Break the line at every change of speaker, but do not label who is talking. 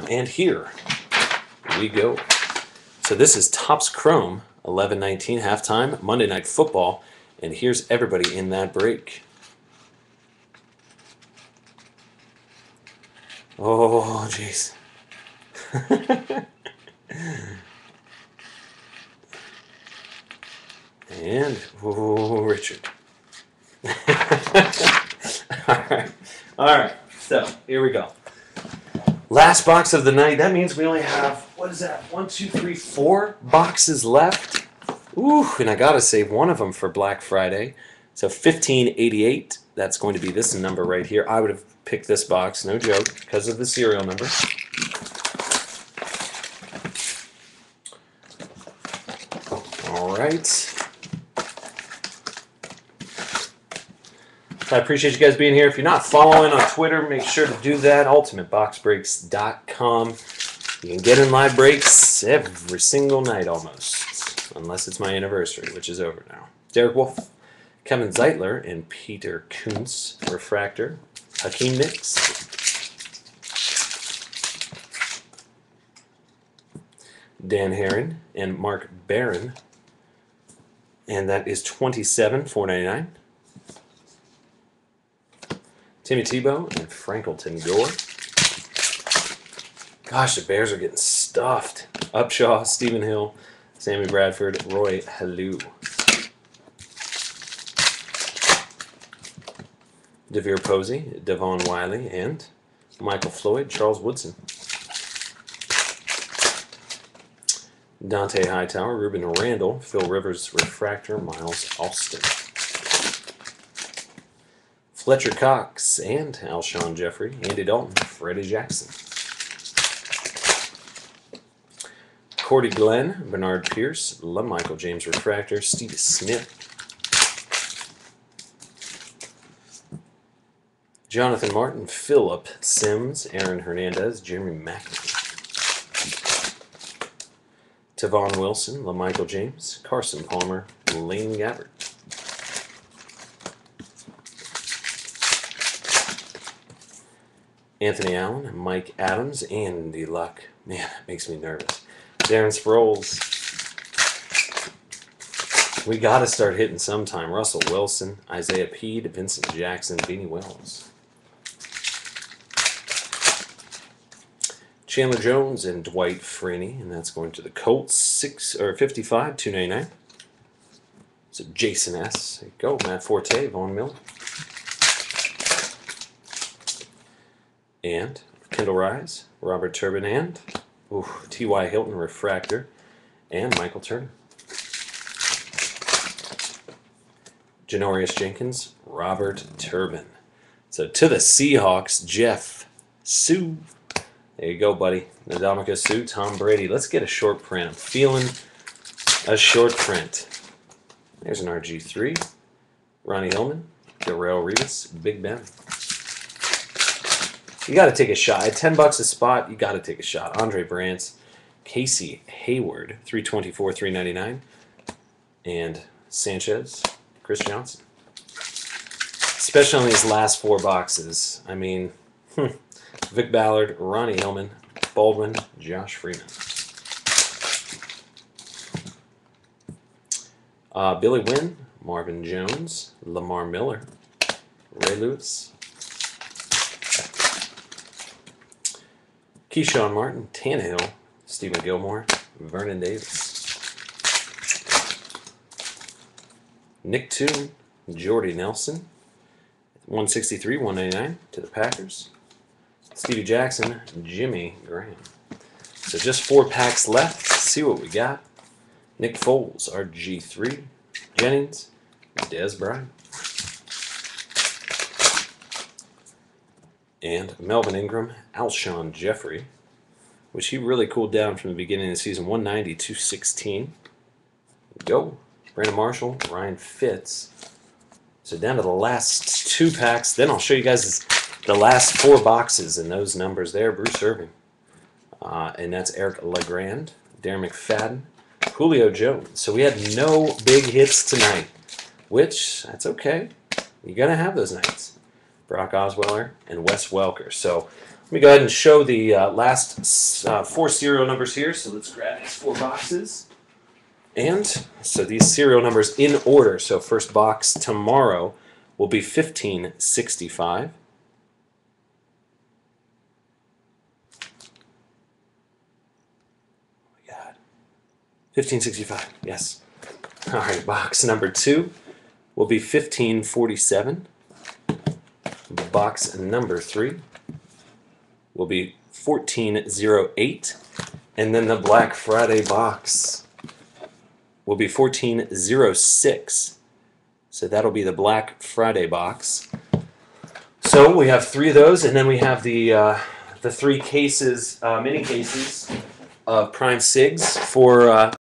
And here we go. So this is Topps Chrome, 11-19 halftime, Monday Night Football. And here's everybody in that break. Oh, jeez. And, oh, Richard. All right. So, here we go. Last box of the night. That means we only have, what is that? 1, 2, 3, 4 boxes left. Ooh, and I got to save one of them for Black Friday. So 1588, that's going to be this number right here. I would have picked this box, no joke, because of the serial number. All right. I appreciate you guys being here. If you're not following on Twitter, make sure to do that. UltimateBoxBreaks.com. You can get in live breaks every single night almost, unless it's my anniversary, which is over now. Derek Wolf, Kevin Zeitler, and Peter Kuntz, Refractor. Hakeem Nicks, Dan Herron, and Mark Barron. And that is 27/499. Timmy Tebow and Frankleton Gore. Gosh, the Bears are getting stuffed. Upshaw, Stephen Hill, Sammy Bradford, Roy Halou. DeVere Posey, Devon Wiley, and Michael Floyd, Charles Woodson. Dante Hightower, Ruben Randall, Phil Rivers, Refractor, Miles Austin. Fletcher Cox and Alshon Jeffrey, Andy Dalton, Freddie Jackson. Cordy Glenn, Bernard Pierce, LaMichael James Refractor, Steve Smith. Jonathan Martin, Philip Sims, Aaron Hernandez, Jeremy McAfee. Tavon Wilson, LaMichael James, Carson Palmer, Lane Gabbert. Anthony Allen, Mike Adams, Andy Luck. Man, that makes me nervous. Darren Sproles. We got to start hitting sometime. Russell Wilson, Isaiah Peed, Vincent Jackson, Beanie Wells. Chandler Jones and Dwight Freeney, and that's going to the Colts. 55/299. So Jason S. There you go. Matt Forte, Vaughn Miller. And Kendall Rise, Robert Turbin, and T.Y. Hilton, Refractor, and Michael Turner. Janorius Jenkins, Robert Turbin. So to the Seahawks, Jeff Sue. There you go, buddy. Ndamukong Suh, Tom Brady. Let's get a short print. I'm feeling a short print. There's an RG3. Ronnie Hillman, Darrelle Revis, Big Ben. You got to take a shot. At $10 a spot, you got to take a shot. Andre Brantz, Casey Hayward, 324/399, and Sanchez, Chris Johnson. Especially on these last 4 boxes. I mean, Vic Ballard, Ronnie Hillman, Baldwin, Josh Freeman. Billy Wynn, Marvin Jones, Lamar Miller, Ray Lewis. Keyshawn Martin, Tannehill, Stephen Gilmore, Vernon Davis. Nick Toon, Jordy Nelson, 163/199 to the Packers. Stevie Jackson, Jimmy Graham. So just 4 packs left. Let's see what we got. Nick Foles, RG3, Jennings, Dez Bryant. And Melvin Ingram, Alshon Jeffrey, which he really cooled down from the beginning of the season, 190/216. Go. Brandon Marshall, Ryan Fitz. So down to the last 2 packs. Then I'll show you guys the last 4 boxes and those numbers there. Bruce Irvin. And that's Eric LeGrand, Darren McFadden, Julio Jones. So we had no big hits tonight, which, that's okay. You're going to have those nights. Brock Osweiler and Wes Welker. So Let me go ahead and show the last 4 serial numbers here. So let's grab these 4 boxes. And so these serial numbers in order. So first box tomorrow will be 1565. Oh my God. 1565, yes. All right, box number 2 will be 1547. Box number 3 will be 1408. And then the Black Friday box will be 1406. So that'll be the Black Friday box. So we have 3 of those, and then we have the 3 cases, mini cases of Prime Sigs for